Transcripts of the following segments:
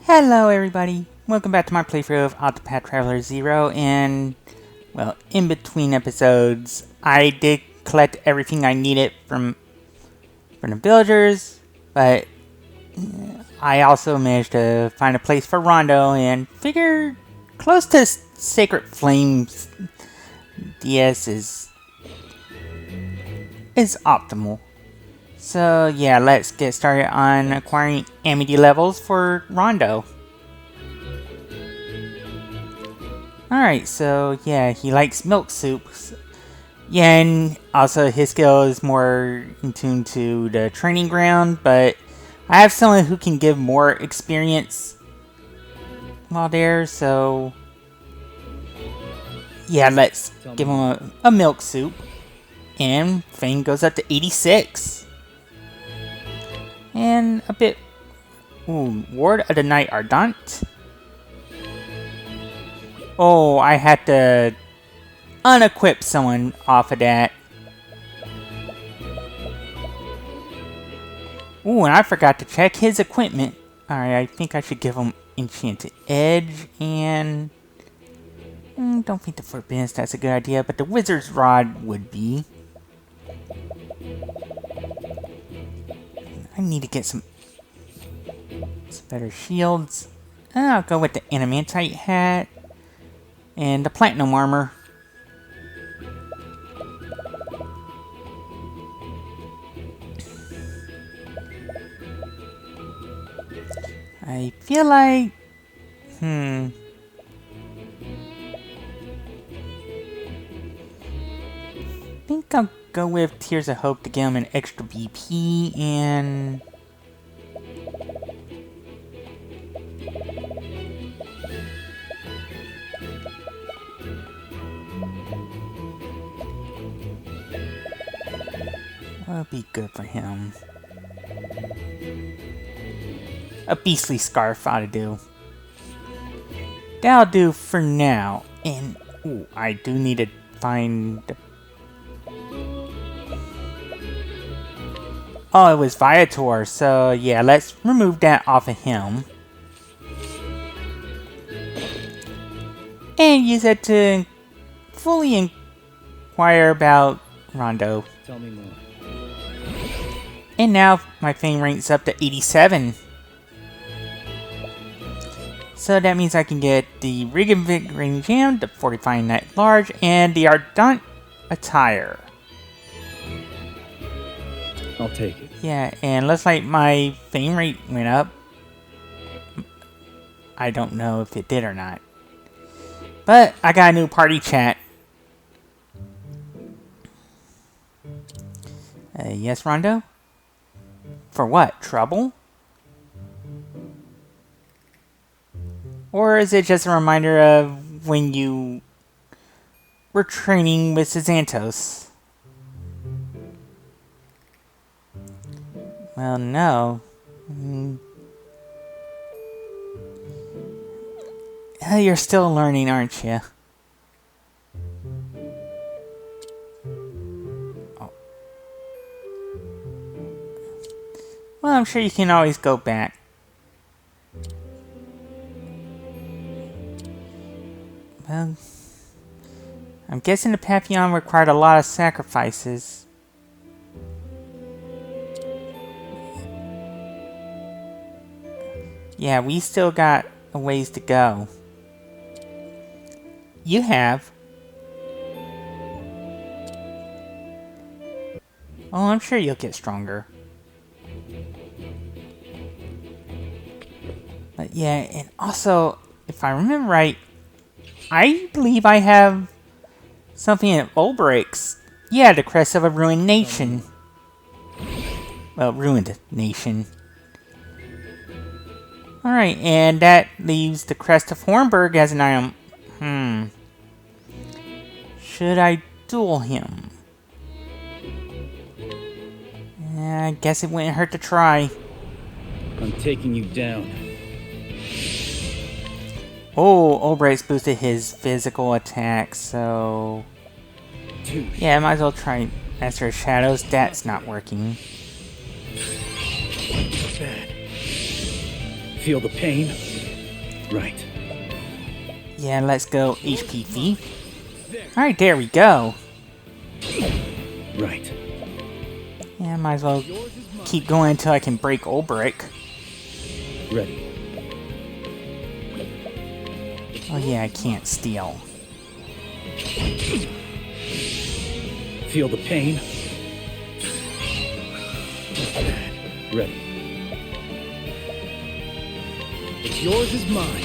Hello everybody, welcome back to my playthrough of Octopath Traveler 0, and, well, in between episodes, I did collect everything I needed from the villagers, but I also managed to find a place for Rondo and figure close to Sacred Flames DS is optimal. So yeah, let's get started on acquiring amity levels for Rondo. Alright, so yeah, he likes milk soups. Yeah, and also his skill is more in tune to the training ground, but I have someone who can give more experience while there, so yeah, let's give him a milk soup. And Fame goes up to 86. And a bit... Ooh, Ward of the Night Ardent. Oh, I had to unequip someone off of that. Ooh, and I forgot to check his equipment. Alright, I think I should give him Enchanted Edge and... don't think the Forbidden that's a good idea, but the Wizard's Rod would be. I need to get some better shields. I'll go with the Animantite hat and the Platinum Armor. I feel like... I think I'll go with Tears of Hope to give him an extra BP and... That'll be good for him. A Beastly Scarf ought to do. That'll do for now. And, ooh, I do need to find... Oh, it was Viator, so yeah, let's remove that off of him. And use it to fully inquire about Rondo. Tell me more. And now my fame ranks up to 87. So that means I can get the Reinvigorating Gem, the Fortifying Knight Large, and the Ardent Attire. I'll take it. Yeah, and looks like my fame rate went up. I don't know if it did or not. But I got a new party chat. Yes, Rondo? For what? Trouble? Or is it just a reminder of when you were training with Xanthos? Well, no. You're still learning, aren't you? Oh. Well, I'm sure you can always go back. Well, I'm guessing the Papillon required a lot of sacrifices. Yeah, we still got a ways to go. You have. Oh, I'm sure you'll get stronger. But yeah, and also, if I remember right, I believe I have something at Warbringer. Yeah, the crest of a ruined nation. Well, ruined nation. Alright, and that leaves the crest of Hornburg as an item. Should I duel him? I guess it wouldn't hurt to try. I'm taking you down. Oh, Albright's boosted his physical attack, so... yeah, I might as well try Master of Shadows. That's not working. Bad. Feel the pain? Right. Yeah, let's go HPV. Alright, there we go. Right. Yeah, might as well keep going until I can break Ulbrich. Ready. Oh yeah, I can't steal. Feel the pain. Ready. What's yours is mine.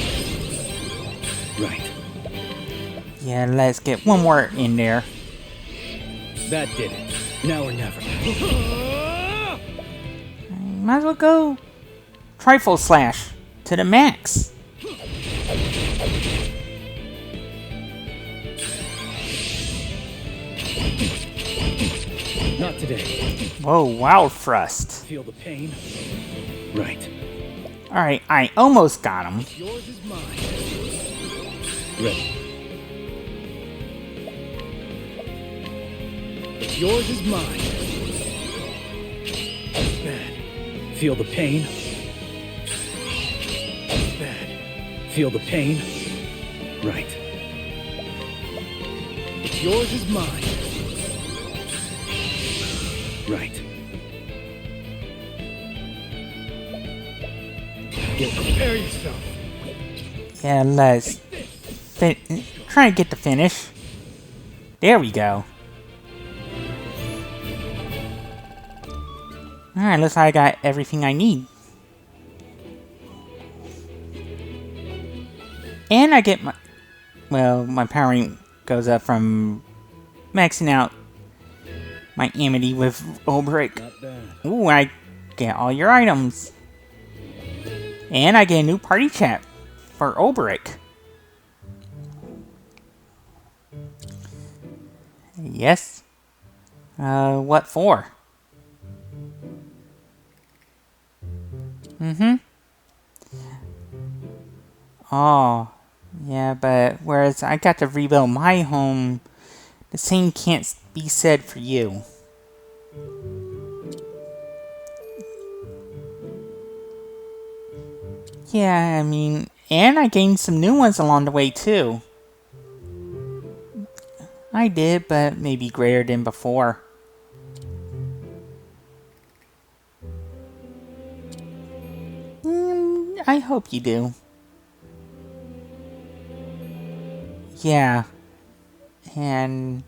Right. Yeah, let's get one more in there. That did it. Now or never. Might as well go Trifle Slash to the max. Not today. Whoa, Wild Thrust. Feel the pain. Right. Alright, I almost got him. Yours is mine. Ready. What's yours is mine. Bad. Feel the pain. Bad. Feel the pain. Right. What's yours is mine. Right. Prepare yourself. Yeah, let's try to get the finish. There we go. Alright, looks like I got everything I need. And I get my... Well, my powering goes up from maxing out my amity with Ulbrich. Not bad. Ooh, I get all your items. And I get a new party chat for Ulbrich. Yes. What for? Oh, yeah, but whereas I got to rebuild my home, the same can't be said for you. Yeah, I mean, and I gained some new ones along the way too. I did, but maybe greater than before. I hope you do. Yeah. And...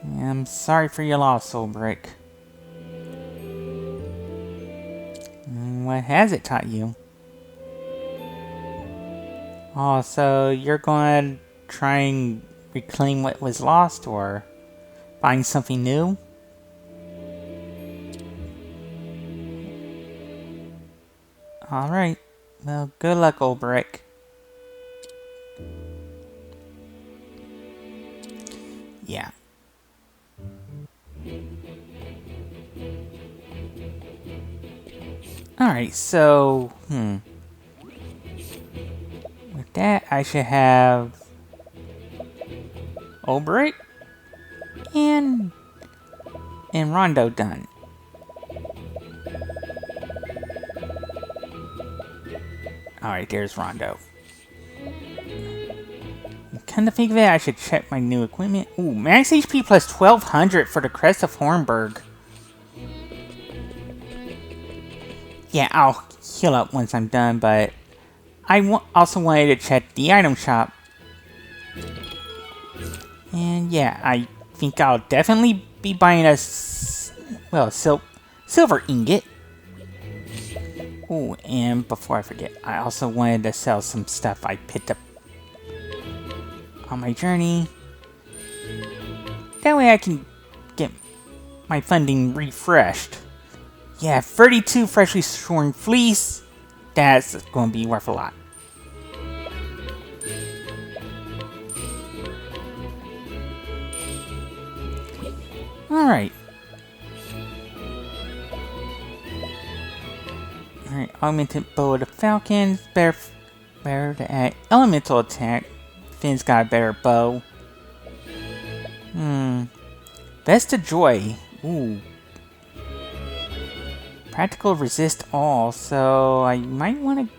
I'm sorry for your loss, Ulbrich. What has it taught you? Oh, so you're going to try and reclaim what was lost, or find something new? Alright. Well, good luck, Ulbrich. Yeah. Alright, so... With that, I should have... Ulbrich and Rondo done. Alright, there's Rondo. Come to think of it, I should check my new equipment. Ooh, max HP plus 1200 for the Crest of Hornburg. Yeah, I'll heal up once I'm done, but I also wanted to check the item shop. And yeah, I think I'll definitely be buying a silver ingot. Oh, and before I forget, I also wanted to sell some stuff I picked up on my journey. That way I can get my funding refreshed. Yeah, 32 freshly shorn fleece. That's going to be worth a lot. Alright. Alright, augmented bow of the Falcon. Better to add elemental attack. Finn's got a better bow. Best of Joy. Ooh. Practical resist all, so I might want to...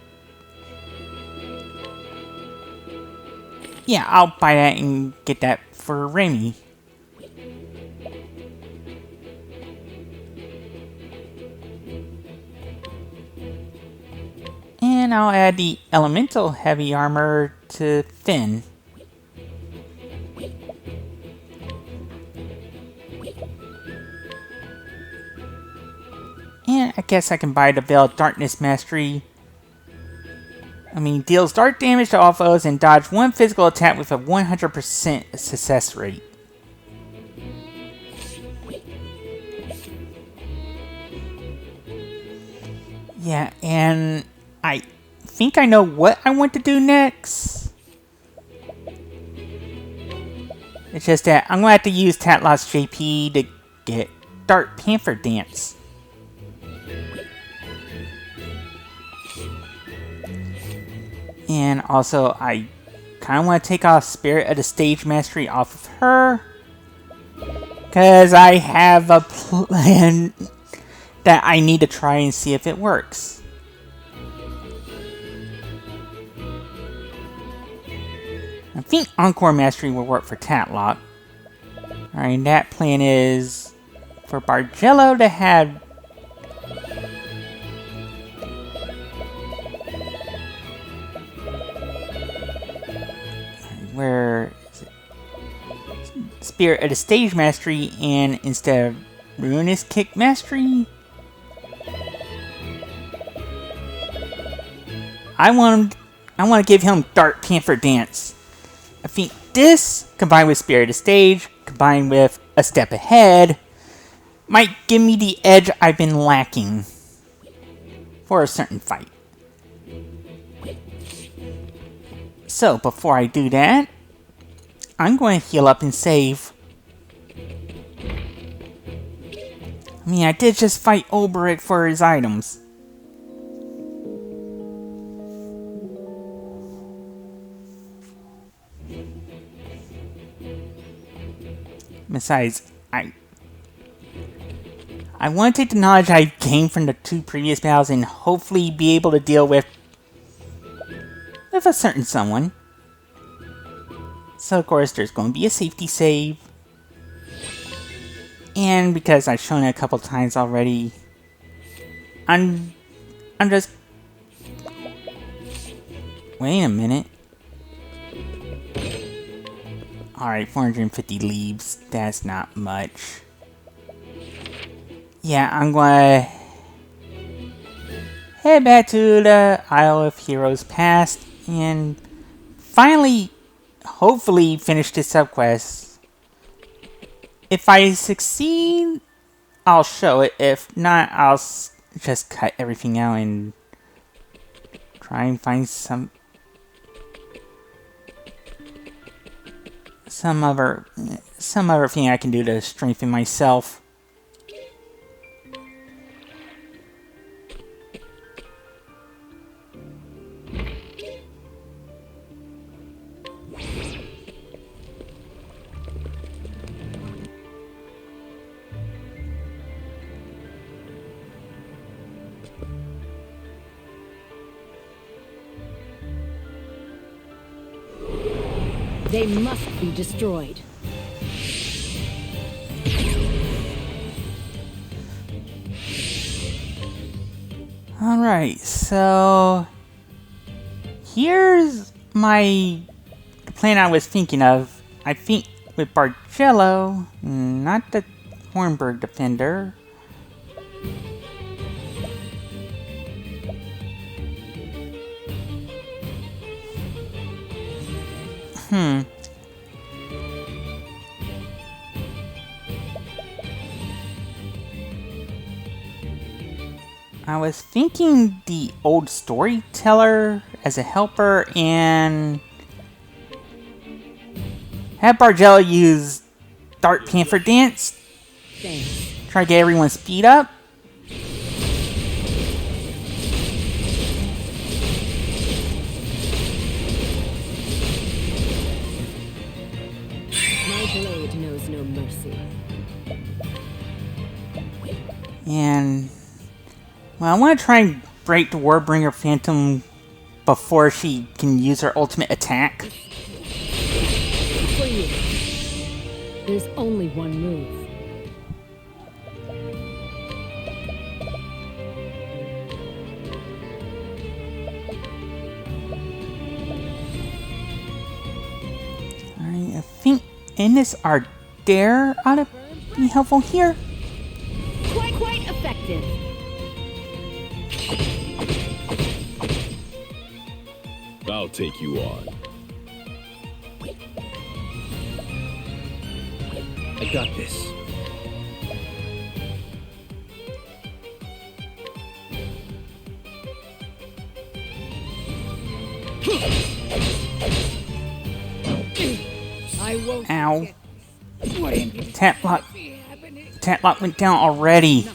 Yeah, I'll buy that and get that for Remy. And I'll add the elemental heavy armor to Finn. And I guess I can buy the Veil of Darkness Mastery. I mean, deals dark damage to all foes and dodge one physical attack with a 100% success rate. Yeah, and I think I know what I want to do next. It's just that I'm going to have to use Tatlot's JP to get Dark Panther Dance. And also, I kind of want to take off Spirit of the Stage Mastery off of her. Because I have a plan that I need to try and see if it works. I think Encore Mastery will work for Tatlot. Alright, that plan is for Bargello to have... Where is it? Spirit of the Stage Mastery, and instead of Ruinous Kick Mastery, I want to give him Dark Panther Dance. I think this, combined with Spirit of Stage, combined with A Step Ahead, might give me the edge I've been lacking for a certain fight. So, before I do that, I'm going to heal up and save. I mean, I did just fight Ulbrich for his items. Besides, I want to take the knowledge I gained from the 2 previous battles and hopefully be able to deal with a certain someone. So of course there's going to be a safety save. And because I've shown it a couple times already, I'm just... Wait a minute. Alright, 450 leaves. That's not much. Yeah, I'm gonna head back to the Isle of Heroes Past and finally, hopefully, finish this subquest. If I succeed, I'll show it. If not, I'll just cut everything out and try and find some other thing I can do to strengthen myself. They must be destroyed. Alright, so here's the plan I was thinking of. I think with Bargello, not the Hornburg Defender. I was thinking the old storyteller as a helper and have Bargello use Dark Panther Dance. Thanks. Try to get everyone's speed up. My blade knows no mercy. And Well, I want to try and break the Warbringer Phantom before she can use her ultimate attack. For you. There's only one move. Alright, I think Innis Ardare ought to be helpful here. Quite effective. I'll take you on. I got this. I won't. Ow. Tatlock went down already.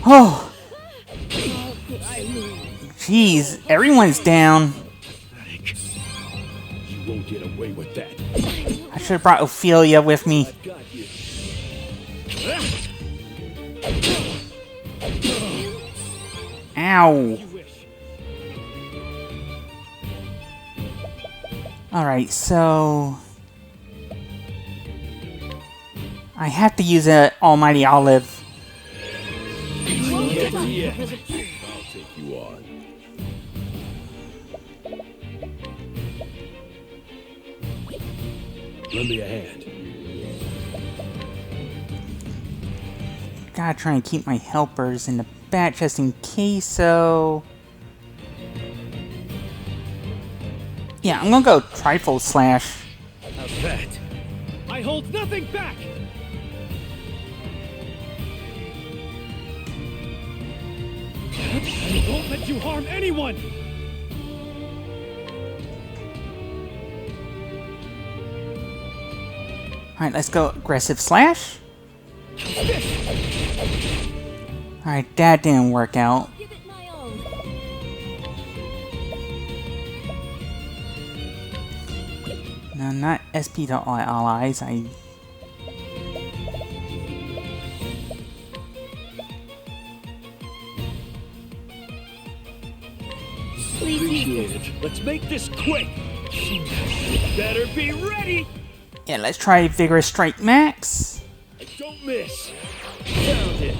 Oh. Jeez, everyone's down. You won't get away with that. I should have brought Ophelia with me. I've got you. Ow. You wish. Alright, so... I have to use an Almighty Olive. Get the end. I'll take you on. Lend me a hand. Gotta try and keep my helpers in the back just in case, so... Yeah, I'm gonna go Trifle Slash. How's that? I hold nothing back! I won't let you harm anyone! Alright, let's go Aggressive Slash. Alright, that didn't work out. Give it my all. No, not SP to all allies. Appreciate it. Let's make this quick! Better be ready! Yeah, let's try Vigorous Strike Max. Don't miss! Found it!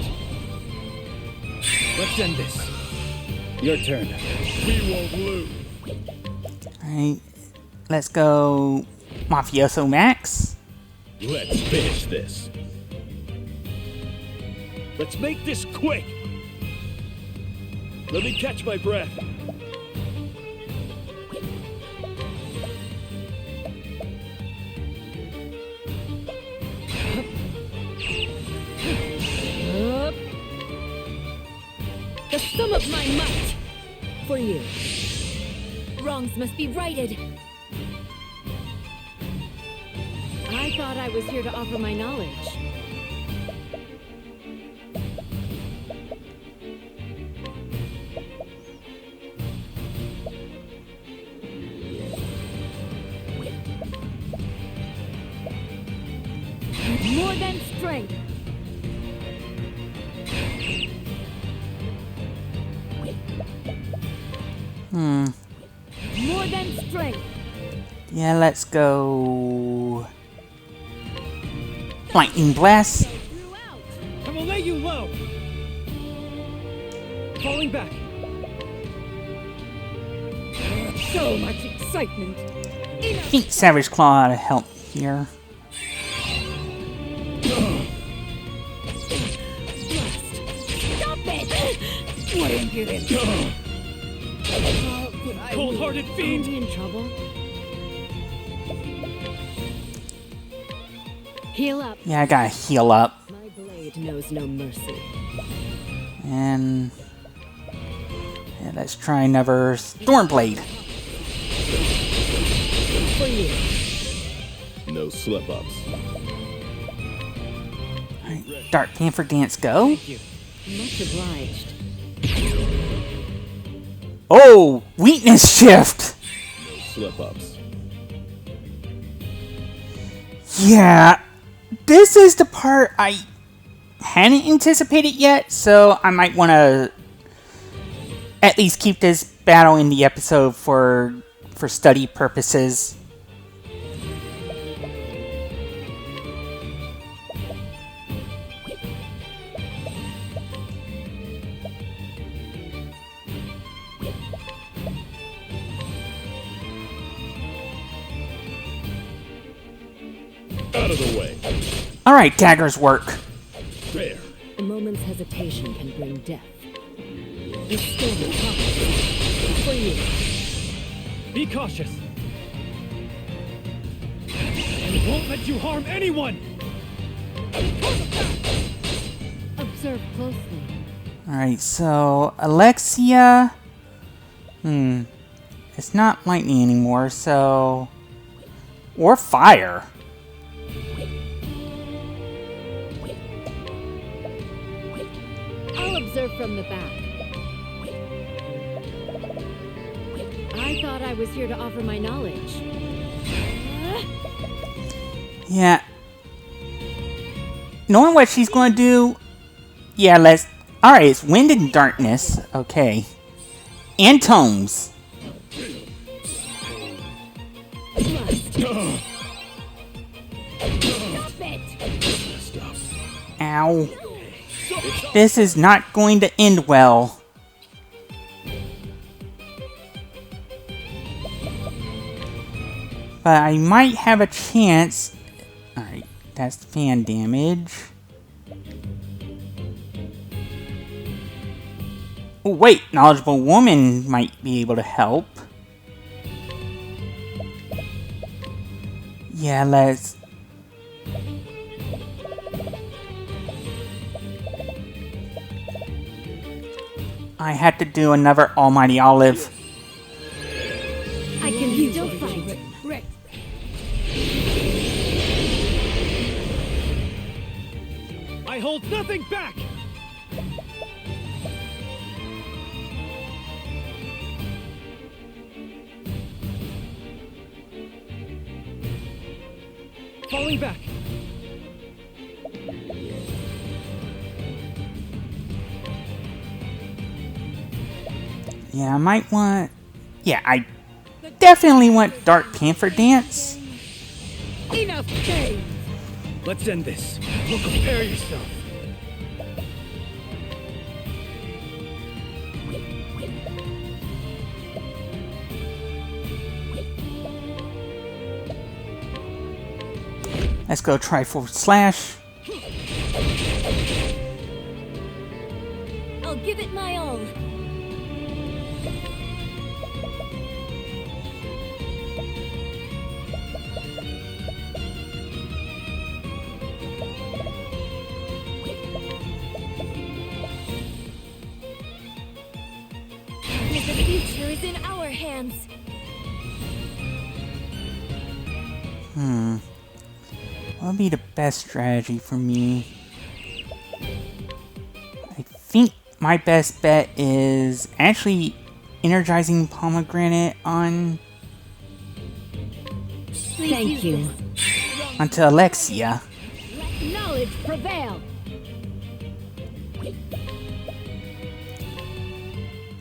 Let's end this. Your turn. We won't lose. Alright, let's go Mafioso Max. Let's finish this. Let's make this quick! Let me catch my breath. Up. The sum of my might. For you. Wrongs must be righted. I thought I was here to offer my knowledge. More than strength. More than strength. Yeah, let's go Lightning Blast. Throughout. I will lay you low! Falling back! So much excitement. I think Savage Claw ought to help here. Stop it! What impudence! Cold-hearted fiend! Aren't we in trouble? Heal up. Yeah, I gotta heal up. My blade knows no mercy. And yeah, let's try another Stormblade. For you. No slip-ups. Alright, Dark Panther Dance go. Much obliged. Oh, Weakness Shift! No slip-ups. Yeah, this is the part hadn't anticipated yet, so I might want to at least keep this battle in the episode for study purposes. Out of the way. Alright, daggers work. There. A moment's hesitation can bring death. The storm comes for you. Be cautious. I won't let you harm anyone. Observe closely. Alright, so Alexia... It's not lightning anymore, so... Or fire. I'll observe from the back. I thought I was here to offer my knowledge. Yeah. Knowing what she's going to do... Yeah, let's... Alright, it's wind and darkness. Okay. And tomes. Stop it! Stop. Ow. This is not going to end well. But I might have a chance. Alright, that's fan damage. Oh, wait, knowledgeable woman might be able to help. Yeah, let's... I had to do another Almighty Olive. I can still fight. I hold nothing back. Falling back. Yeah, I might want... Yeah, I definitely want Dark Panther Dance. Enough games! Let's end this. Prepare yourself. Let's go try forward slash. I'll give it my all. The future is in our hands. What would be the best strategy for me? I think my best bet is actually energizing pomegranate on... Thank you. onto Alexia. Let knowledge prevail.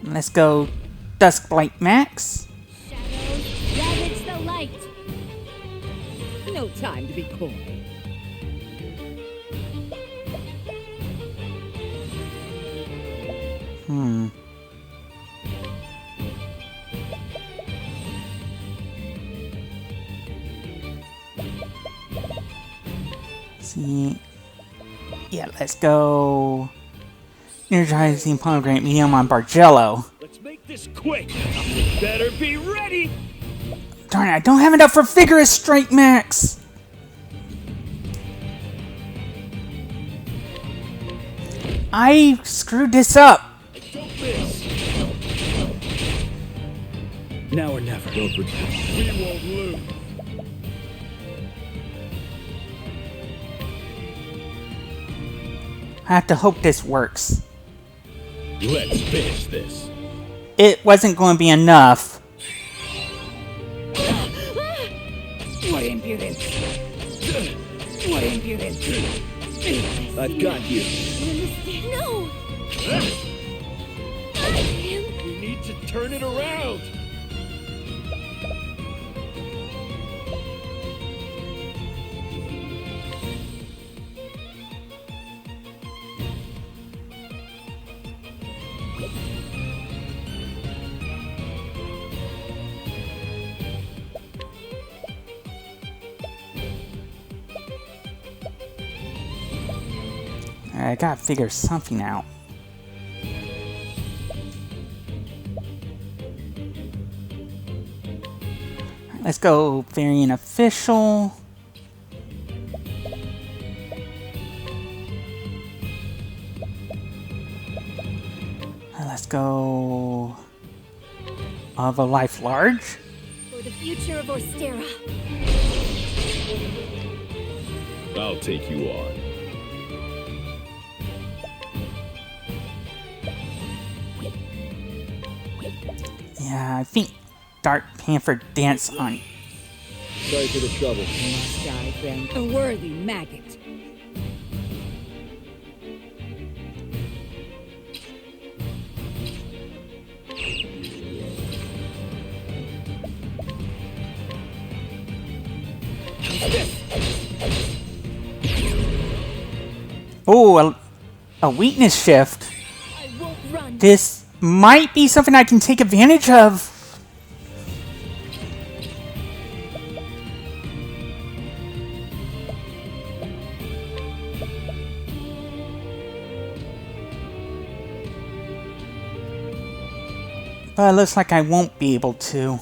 Let's go Duskblight Max. Shadows ravage the light. No time to be coy. See. Yeah, let's go. Energizing pomegranate medium on Bargello. Let's make this quick. You better be ready. Darn it, I don't have enough for Vigorous Strike Max! I screwed this up! Don't miss. Now or never. We won't lose. I have to hope this works. Let's finish this. It wasn't going to be enough. What impudence! What impudence! I've got you. No! You need to turn it around. I gotta figure something out. Let's go variant official. Let's go of a life large. For the future of Orstera. I'll take you on. Yeah, I think Dark Panther dance on. Sorry for the trouble. Must I, friend? A worthy maggot. Oh, a weakness shift. I won't run. This might be something I can take advantage of. But it looks like I won't be able to.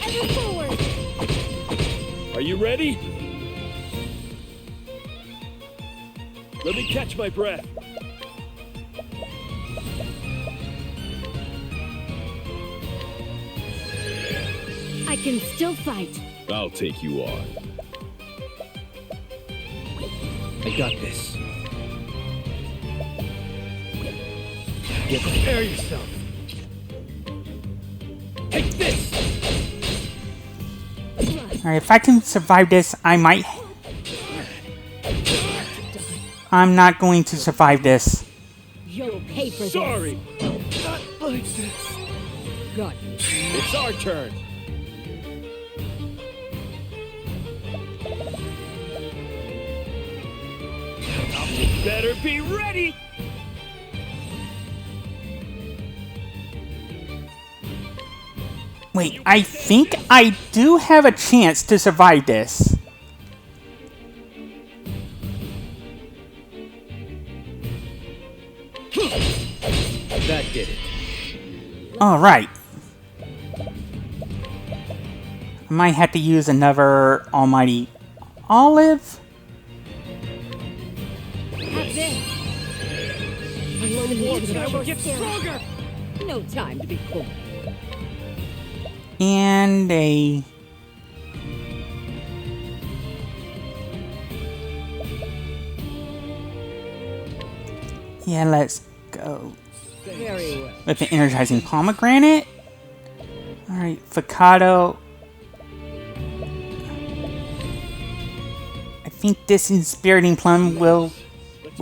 Ever forward. Are you ready? Let me catch my breath. I can still fight. I'll take you on. I got this. Get prepare yourself. Take this! Alright, if I can survive this, I might... I'm not going to survive this. You'll pay for Sorry! Not like this. this. God. It's our turn. You better be ready! Wait, I think I do have a chance to survive this. That did it. Alright. I might have to use another Almighty Olive. Have this. For the future of Get Orstera. stronger! No time to be cool. And a... Yeah, let's go Very well. with the Energizing Pomegranate. Alright, Ficado. I think this Inspiriting Plum will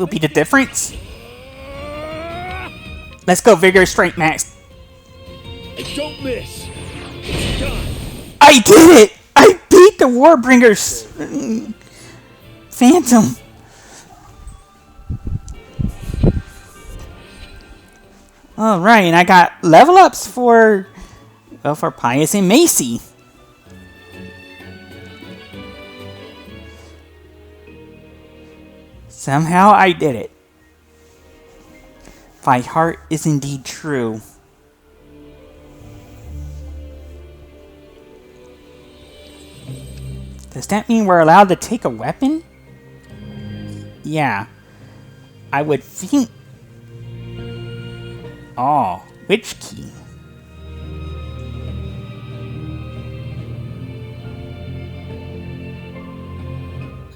be the difference. Let's go, Vigor Straight Max. I don't miss. It's done. I did it! I beat the Warbringer's Phantom. Alright, and I got level ups for, well, for Pius and Macy. Somehow I did it. My heart is indeed true. Does that mean we're allowed to take a weapon? Yeah. I would think... Oh, which key?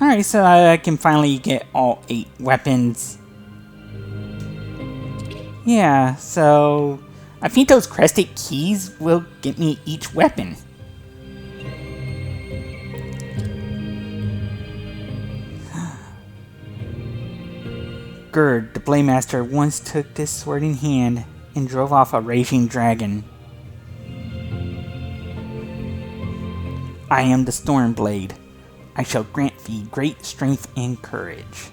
Alright, so I can finally get all 8 weapons. Yeah, so I think those crested keys will get me each weapon. Gerd, the Blade Master, once took this sword in hand and drove off a raging dragon. I am the Stormblade. I shall grant thee great strength and courage.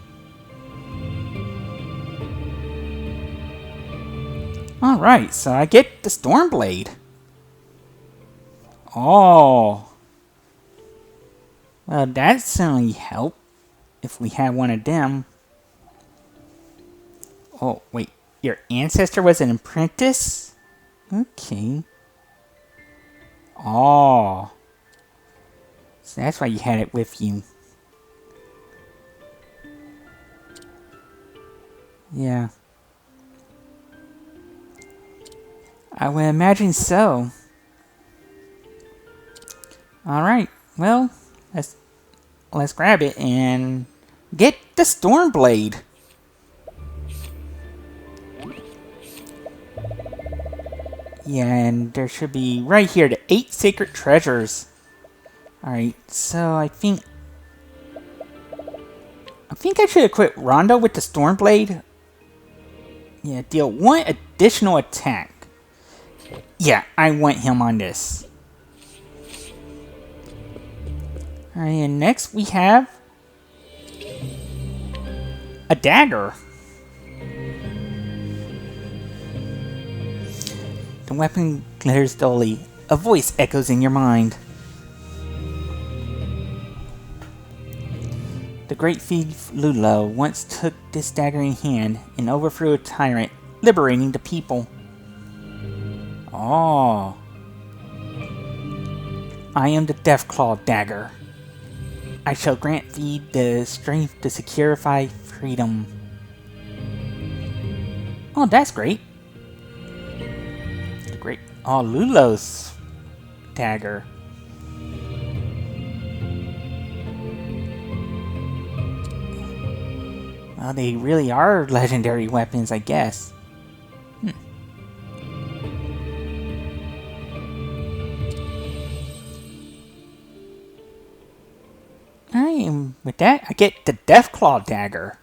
Alright, so I get the Stormblade. Oh. Well, that certainly helped if we had one of them. Oh, wait. Your ancestor was an apprentice? Okay. Oh. So that's why you had it with you. Yeah. I would imagine so. Alright, well, let's grab it and get the Stormblade. Yeah, and there should be right here the 8 sacred treasures. Alright, so I think I should equip Rondo with the Stormblade. Yeah, deal 1 additional attack. Yeah, I want him on this. Alright, and next we have a dagger. The weapon glitters dully. A voice echoes in your mind. The great thief Lulo once took this dagger in hand and overthrew a tyrant, liberating the people. Oh. I am the Deathclaw dagger. I shall grant thee the strength to secure thy freedom. Oh, that's great. The great... Oh, Lulo's dagger. Well, they really are legendary weapons, I guess. Alright, with that, I get the Deathclaw dagger.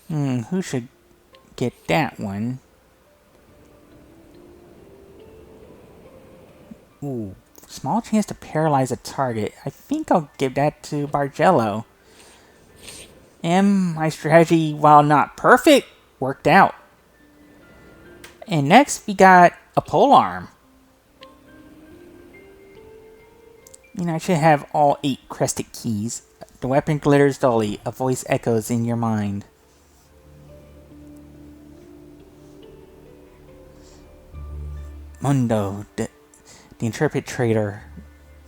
Who should get that one? Ooh, small chance to paralyze a target. I think I'll give that to Bargello. And my strategy, while not perfect, worked out. And next, we got a polearm. I should have all 8 crested keys. The weapon glitters dully. A voice echoes in your mind. Mundo, the intrepid trader,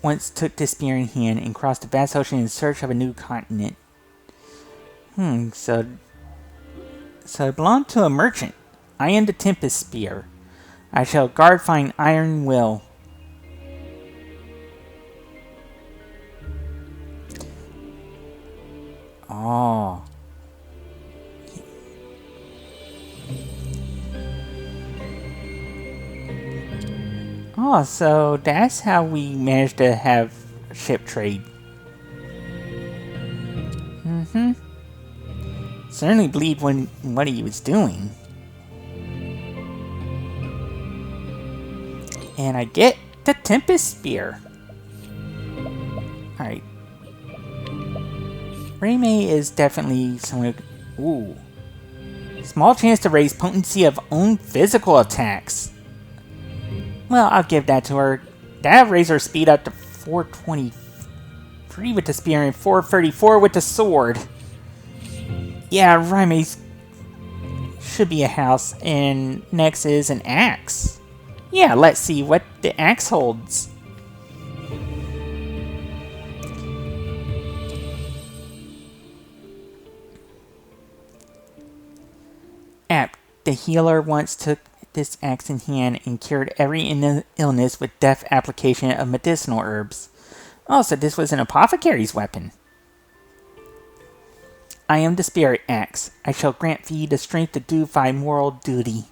once took this spear in hand and crossed the vast ocean in search of a new continent. So it belonged to a merchant. I am the Tempest Spear. I shall guard thine iron will. Oh. Oh, so that's how we managed to have ship trade. Certainly believed in what he was doing. And I get the Tempest Spear. Alright. Raymay is definitely someone. Ooh. Small chance to raise potency of own physical attacks. Well, I'll give that to her. That'll raise her speed up to 423 with the spear and 434 with the sword. Yeah, Raimay's should be a house. And next is an axe. Yeah, let's see what the axe holds. Apt, the healer once took this axe in hand and cured every illness with deft application of medicinal herbs. Oh, so this was an apothecary's weapon. I am the spirit axe. I shall grant thee the strength to do thy moral duty.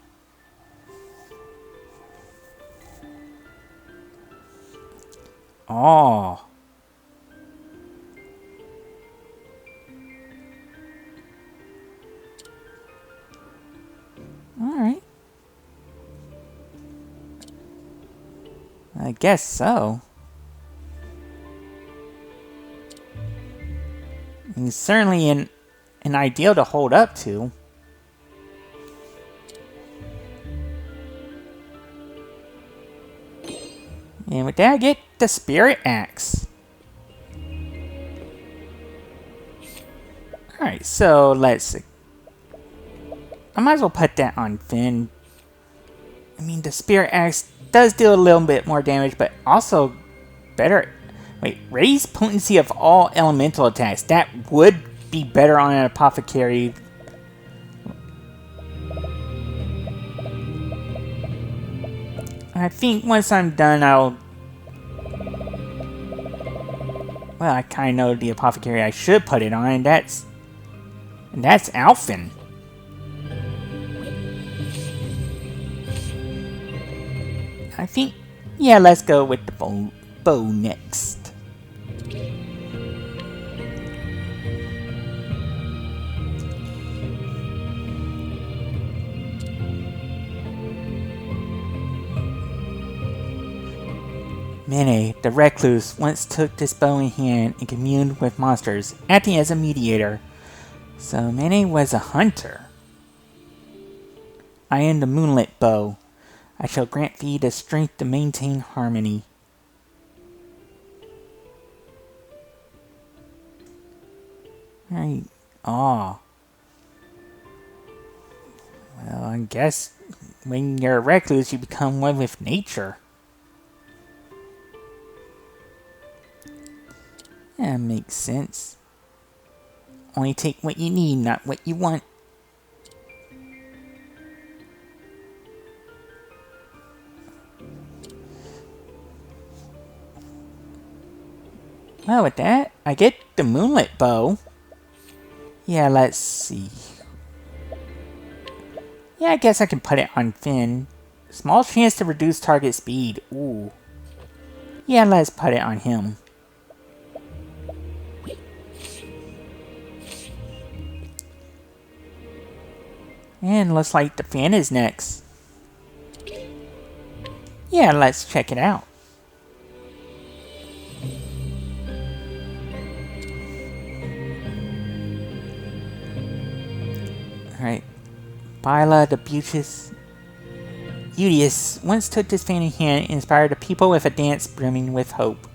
Oh. Alright. I guess so. He's certainly an ideal to hold up to. And with that, I get the Spirit Axe. Alright, so let's see. I might as well put that on Finn. I mean, the Spirit Axe does deal a little bit more damage, but also better. Wait, raise potency of all elemental attacks. That would be better on an apothecary. I think once I'm done, I'll... Well, I kind of know the apothecary I should put it on, and that's Alphen. I think, yeah, let's go with the bow next. Mene, the recluse, once took this bow in hand and communed with monsters, acting as a mediator. So Mene was a hunter. I am the moonlit bow. I shall grant thee the strength to maintain harmony. Right. Aw. Well, I guess when you're a recluse, you become one with nature. That makes sense. Only take what you need, not what you want. Well, with that, I get the moonlit bow. Yeah, let's see. Yeah, I guess I can put it on Finn. Small chance to reduce target speed. Ooh. Yeah, let's put it on him. And looks like the fan is next. Yeah, let's check it out. Alright. Bila the Beauteous once took this fan in hand and inspired the people with a dance brimming with hope.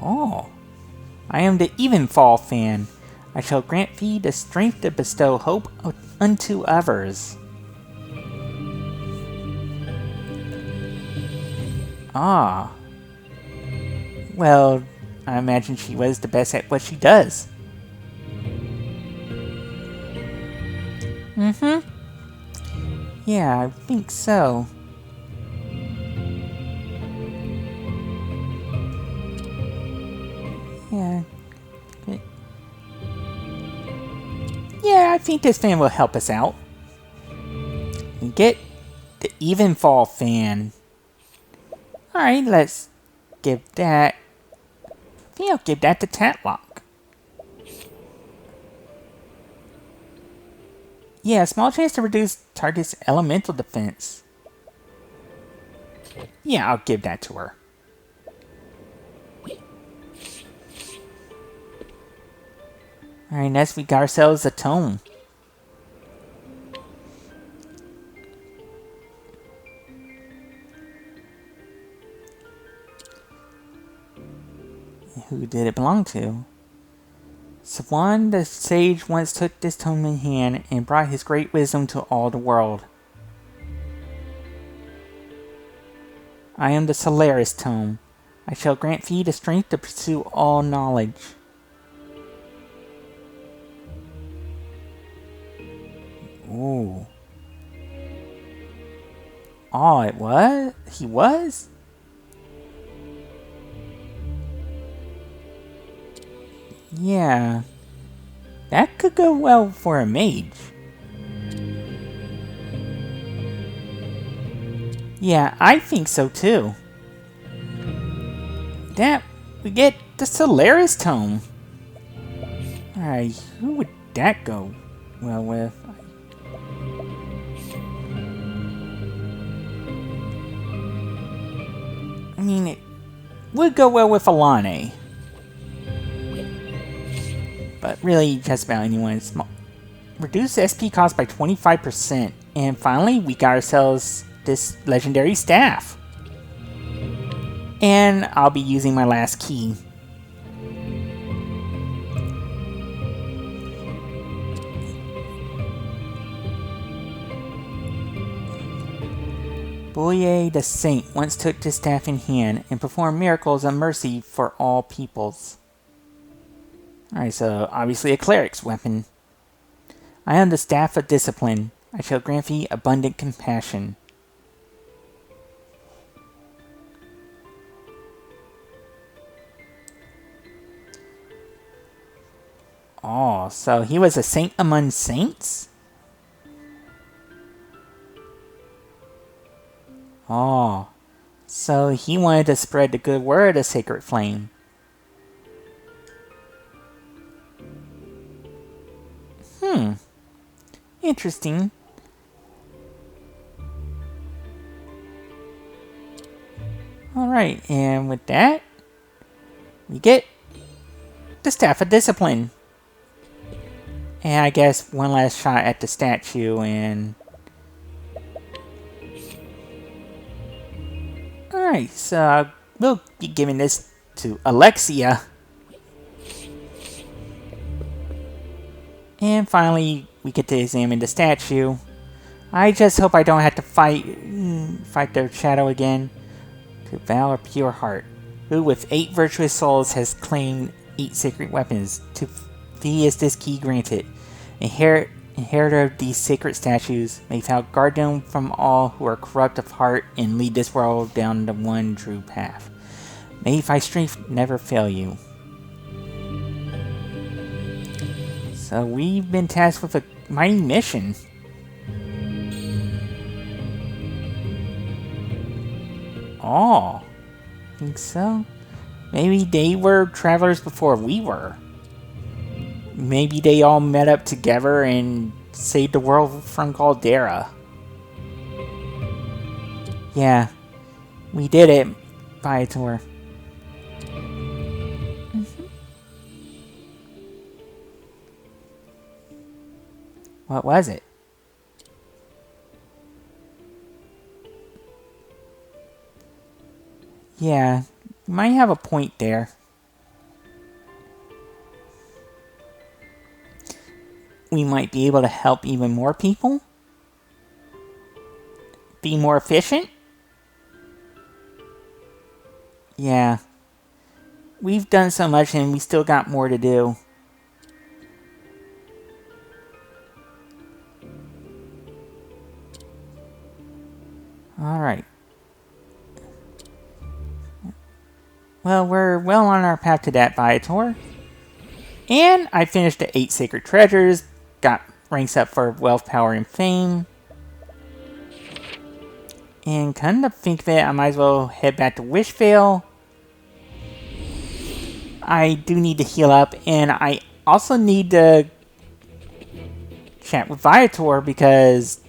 Oh. I am the Evenfall fan. I shall grant thee the strength to bestow hope unto others. Ah. Well, I imagine she was the best at what she does. Mm-hmm. Yeah, I think so. Yeah. Yeah, I think this fan will help us out. We get the Evenfall fan. Alright, let's give that... I think I'll give that to Tatlock. Yeah, small chance to reduce target's elemental defense. Yeah, I'll give that to her. Alright, next we got ourselves a tome. Who did it belong to? Swan the sage once took this tome in hand and brought his great wisdom to all the world. I am the Solaris tome. I shall grant thee the strength to pursue all knowledge. Ooh. Oh, it was? He was? Yeah. That could go well for a mage. Yeah, I think so too. with that, we get the Solaris Tome. Alright, who would that go well with? I mean, it would go well with Alane. But really, just about anyone. Reduce SP cost by 25%. And finally, we got ourselves this legendary staff. And I'll be using my last key. Boye the Saint once took this staff in hand and performed miracles of mercy for all peoples. Alright, so obviously a cleric's weapon. I am the Staff of Discipline. I shall grant thee abundant compassion. Oh, so he was a saint among saints? Oh, so he wanted to spread the good word of Sacred Flame. Interesting. Alright, and with that, we get the Staff of Discipline. And I guess one last shot at the statue and... Alright, so we'll be giving this to Alexia. And finally, we get to examine the statue. I just hope I don't have to fight their shadow again. To Vow a Pure Heart, who with 8 virtuous souls has claimed 8 sacred weapons. To thee is this key granted. Inheritor of these sacred statues, may thou guard them from all who are corrupt of heart and lead this world down the one true path. May thy strength never fail you. So we've been tasked with a mighty mission. Oh, think so? Maybe they were travelers before we were. Maybe they all met up together and saved the world from Caldera. Yeah, we did it, Viator. What was it? Yeah, you might have a point there. We might be able to help even more people? Be more efficient? Yeah. We've done so much and we still got more to do. Alright. Well, we're well on our path to that, Viator. And I finished the 8 Sacred Treasures. Got ranks up for Wealth, Power, and Fame. And kind of think that I might as well head back to Wishvale. I do need to heal up, and I also need to chat with Viator because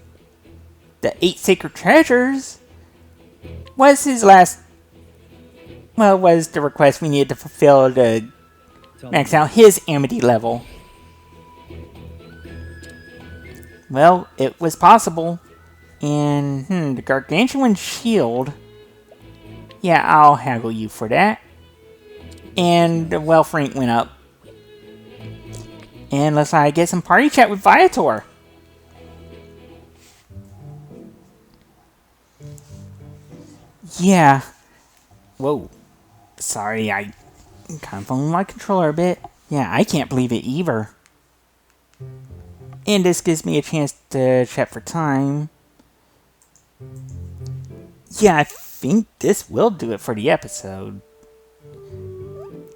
the 8 Sacred Treasures was his last... Well, was the request we needed to fulfill to max out his Amity level. Well, it was possible. And, the Gargantuan Shield. Yeah, I'll haggle you for that. And the wealth rank went up. And let's get some party chat with Viator. Yeah. Whoa. Sorry, I kind of fumbled my controller a bit. Yeah, I can't believe it either. And this gives me a chance to chat for time. Yeah, I think this will do it for the episode.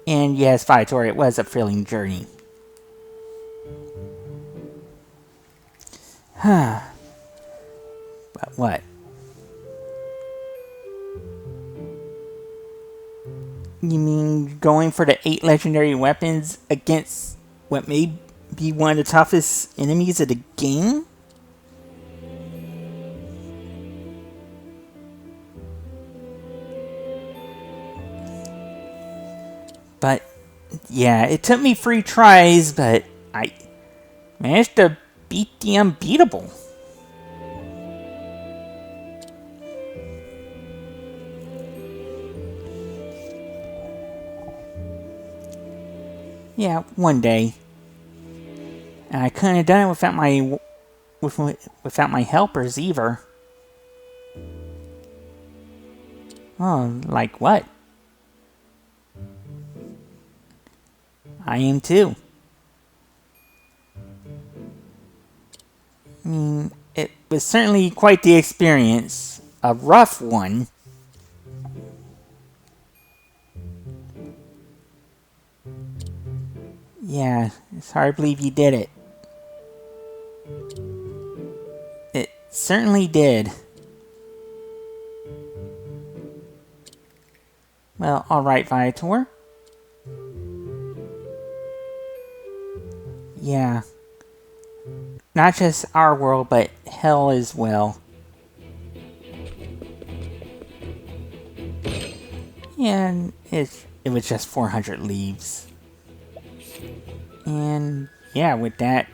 And yes, Viator, it was a thrilling journey. But what? You mean going for the 8 legendary weapons against what may be one of the toughest enemies of the game? But, yeah, it took me 3 tries, but I managed to beat the unbeatable. Yeah, one day. And I couldn't have done it without my helpers either. Oh, like what? I am too. I mean, it was certainly quite the experience. A rough one. Yeah, it's hard to believe you did it. It certainly did. Well, alright, Viator. Yeah. Not just our world, but hell as well. And it was just 400 leaves. And yeah, with that,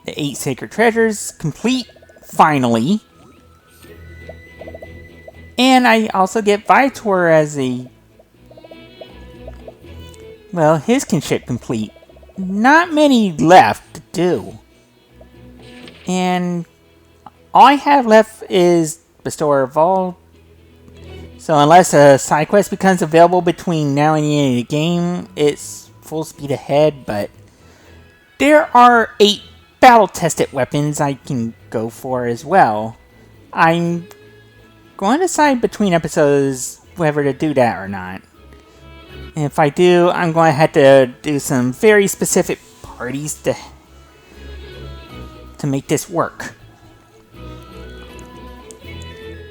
the 8 sacred treasures complete, finally. And I also get Viator as a... well, his kinship complete. Not many left to do. And all I have left is Bestower of All. So unless a side quest becomes available between now and the end of the game, it's full speed ahead, but there are 8 battle-tested weapons I can go for as well. I'm going to decide between episodes whether to do that or not. And if I do, I'm going to have to do some very specific parties to make this work.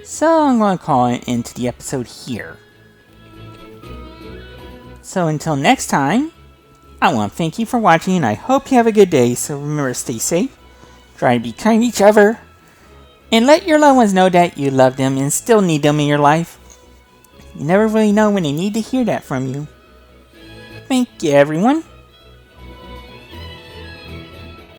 So I'm going to call it into the episode here. So until next time, I want to thank you for watching, and I hope you have a good day. So remember to stay safe, try to be kind to each other, and let your loved ones know that you love them and still need them in your life. You never really know when they need to hear that from you. Thank you, everyone.